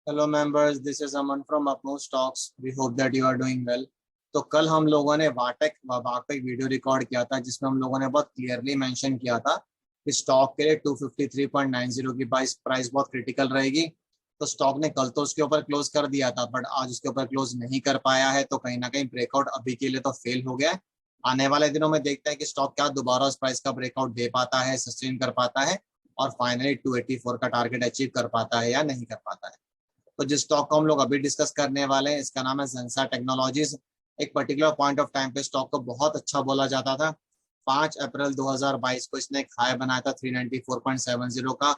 Hello members, this is Aman from Apno stocks. We hope that you are doing well. तो कल हम लोगों ने वाटेक वबाक पे एक वीडियो रिकॉर्ड किया था जिसमें हम लोगों ने बहुत क्लियरली मेंशन किया था कि स्टॉक के लिए 253.90 की प्राइस बहुत क्रिटिकल रहेगी। तो स्टॉक ने कल तो उसके ऊपर क्लोज कर दिया था, बट आज उसके ऊपर क्लोज नहीं कर पाया है, तो कहीं ना कहीं ब्रेकआउट अभी के लिए तो फेल हो गया है। आने वाले दिनों में देखते हैं कि स्टॉक क्या दोबारा उस प्राइस का ब्रेकआउट दे पाता है, सस्टेन कर पाता है और फाइनली 284 का टारगेट अचीव कर पाता है या नहीं कर पाता है। तो जिस स्टॉक को हम लोग अभी डिस्कस करने वाले हैं इसका नाम है जेंसा टेक्नोलॉजीज। एक पर्टिकुलर पॉइंट ऑफ टाइम पे स्टॉक को बहुत अच्छा बोला जाता था। 5 अप्रैल 2022 को इसने एक हाई बनाया था 394.70 का।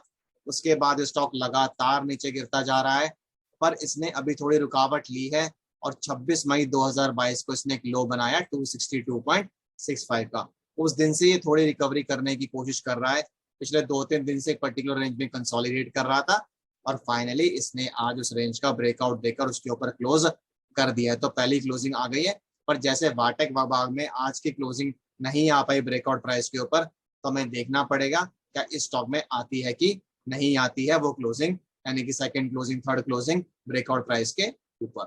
उसके बाद स्टॉक लगातार नीचे गिरता जा रहा है, पर इसने अभी थोड़ी रुकावट ली है और 26 मई 2022 को इसने एक लो बनाया 262.65 का। उस दिन से ये थोड़ी रिकवरी करने की कोशिश कर रहा है। पिछले 2-3 दिन से एक पर्टिकुलर रेंज में कंसोलिडेट कर रहा था और फाइनली इसने आज उस रेंज का ब्रेकआउट देकर उसके ऊपर क्लोज कर दिया है। तो पहली क्लोजिंग आ गई है, पर जैसे वाटेक वबाग में आज की क्लोजिंग नहीं आ पाई ब्रेकआउट प्राइस के ऊपर, तो हमें देखना पड़ेगा क्या इस स्टॉक में आती है कि नहीं आती है वो क्लोजिंग, यानी कि second closing, third closing breakout price के ऊपर।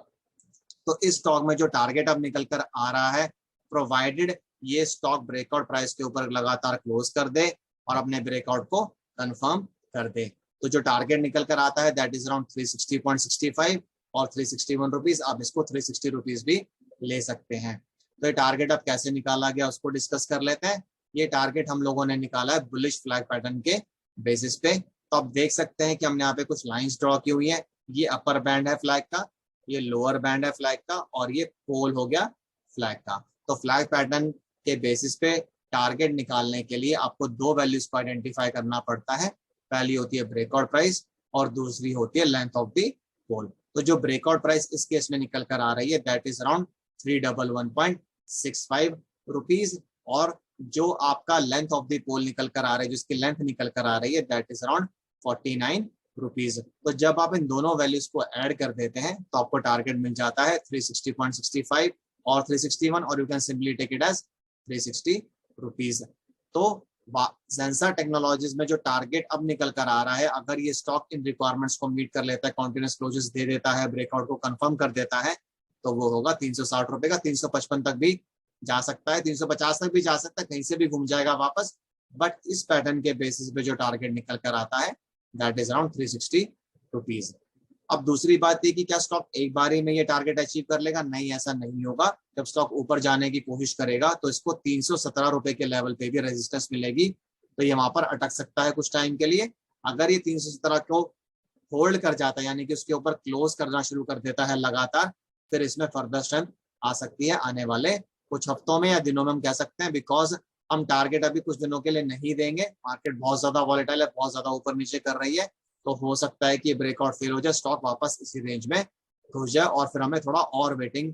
तो इस स्टॉक में जो टारगेट अब निकल कर आ रहा है, प्रोवाइडेड ये स्टॉक ब्रेकआउट प्राइस के ऊपर लगातार क्लोज कर दे और अपने ब्रेकआउट को कंफर्म कर दे, तो जो टारगेट निकल कर आता है दैट इज अराउंड 360.65 और 361 रुपीज। आप इसको 360 रुपीज भी ले सकते हैं। तो ये टारगेट अब कैसे निकाला गया उसको डिस्कस कर लेते हैं। ये टारगेट हम लोगों ने निकाला है बुलिश फ्लैग पैटर्न के बेसिस पे। तो आप देख सकते हैं कि हमने यहाँ पे कुछ लाइंस ड्रॉ की हुई है। ये अपर बैंड है फ्लैग का, ये लोअर बैंड है फ्लैग का और ये पोल हो गया फ्लैग का। तो फ्लैग पैटर्न के बेसिस पे टारगेट निकालने के लिए आपको दो वैल्यूज को आइडेंटिफाई करना पड़ता है। पहली होती है ब्रेकआउट प्राइस और दूसरी होती है लेंथ ऑफ द पोल। तो जो ब्रेकआउट प्राइस इस केस में निकल कर आ रही है दैट इज अराउंड 311.65 रुपीज, और जो आपका लेंथ ऑफ द पोल निकल कर आ रहा है, जिसकी लेंथ निकल कर आ रही है दैट इज अराउंड 49 रुपीज। तो जब आप इन दोनों वैल्यूज को ऐड कर देते हैं तो आपको टारगेट मिल जाता है 360.65 और 361, और you can simply take it as 360 rupees. तो जेंसा टेक्नोलॉजीज में जो टारगेट अब निकल कर आ रहा है, अगर ये स्टॉक इन रिक्वायरमेंट्स को मीट कर लेता है, कॉन्टिन्यूस क्लोजेस दे देता है, ब्रेकआउट को कंफर्म कर देता है, तो वो होगा 360 रुपए का। 355 तक भी जा सकता है, 350 तक भी जा सकता है, कहीं से भी घूम जाएगा वापस। बट इस पैटर्न के बेसिस पे जो टारगेट निकल कर आता है दैट इज अराउंड 360 रुपीज। अब दूसरी बात है कि क्या स्टॉक एक बारी में ये टारगेट अचीव कर लेगा? नहीं, ऐसा नहीं होगा। जब स्टॉक ऊपर जाने की कोशिश करेगा तो इसको 317 रुपए के लेवल पे भी रेजिस्टेंस मिलेगी, तो ये वहां पर अटक सकता है कुछ टाइम के लिए। अगर ये 317 को होल्ड कर जाता है, यानी कि उसके ऊपर क्लोज करना शुरू कर देता है लगातार, फिर इसमें फर्दर स्ट्रेंथ आ सकती है आने वाले कुछ हफ्तों में या दिनों में, हम कह सकते हैं। बिकॉज हम टारगेट अभी कुछ दिनों के लिए नहीं देंगे, मार्केट बहुत ज्यादा वॉलेटाइल है, बहुत ज्यादा ऊपर नीचे कर रही है, तो हो सकता है कि ब्रेकआउट फेल हो जाए, स्टॉक वापस इसी रेंज में घुस जाए और फिर हमें थोड़ा और वेटिंग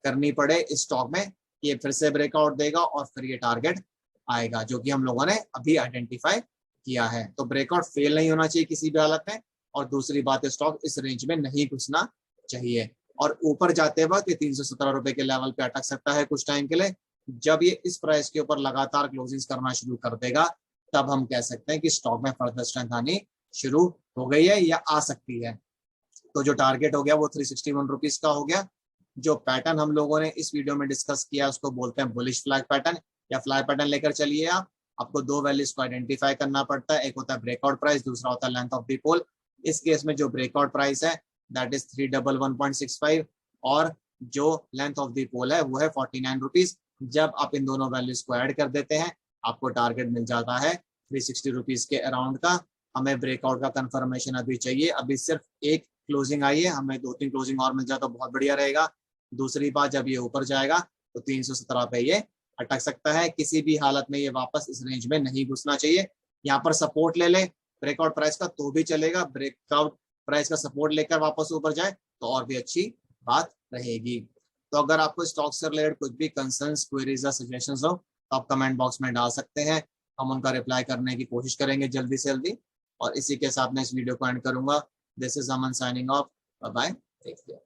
करनी पड़े इस स्टॉक में। ये फिर से ब्रेकआउट देगा और फिर ये टारगेट आएगा जो कि हम लोगों ने अभी आइडेंटिफाई किया है। तो ब्रेकआउट फेल नहीं होना चाहिए किसी भी हालत में, और दूसरी बात है स्टॉक इस रेंज में नहीं घुसना चाहिए। और ऊपर जाते वक्त ये 317 रुपए के लेवल पे अटक सकता है कुछ टाइम के लिए। जब ये इस प्राइस के ऊपर लगातार क्लोजिंग करना शुरू कर देगा तब हम कह सकते हैं कि स्टॉक में फर्दर स्ट्रेंथ आनी शुरू हो गई है या आ सकती है। तो जो टारगेट हो गया वो 361 रुपीज का हो गया। जो पैटर्न हम लोगों ने इस वीडियो में डिस्कस किया उसको बोलते हैं बुलिश फ्लैग पैटर्न या फ्लैग पैटर्न। लेकर चलिए आप, आपको दो वैल्यूज को आइडेंटिफाई करना पड़ता है, एक होता है ब्रेकआउट प्राइस, दूसरा होता है लेंथ ऑफ द पोल। इस केस में जो ब्रेकआउट प्राइस है दैट इज 311.65 और जो लेंथ ऑफ द पोल है वो है 49 रुपीज। जब आप इन दोनों वैल्यूज को ऐड कर देते हैं आपको टारगेट मिल जाता है 360 रुपीज के अराउंड का। हमें ब्रेकआउट का कंफर्मेशन अभी चाहिए, अभी सिर्फ एक क्लोजिंग आई है, हमें 2-3 क्लोजिंग और मिल जाए तो बहुत बढ़िया रहेगा। दूसरी बात, जब ये ऊपर जाएगा तो 317 पे ये अटक सकता है। किसी भी हालत में ये वापस इस रेंज में नहीं घुसना चाहिए। यहाँ पर सपोर्ट ले ले ब्रेकआउट प्राइस का तो भी चलेगा, ब्रेकआउट प्राइस का सपोर्ट लेकर वापस ऊपर जाए तो और भी अच्छी बात रहेगी। तो अगर आपको स्टॉक से रिलेटेड कुछ भी कंसर्न्स, क्वेरीज या सजेशंस हो तो आप कमेंट बॉक्स में डाल सकते हैं, हम उनका रिप्लाई करने की कोशिश करेंगे जल्दी से जल्दी। और इसी के साथ मैं इस वीडियो को एंड करूंगा। This is Aman signing off, bye bye, take care.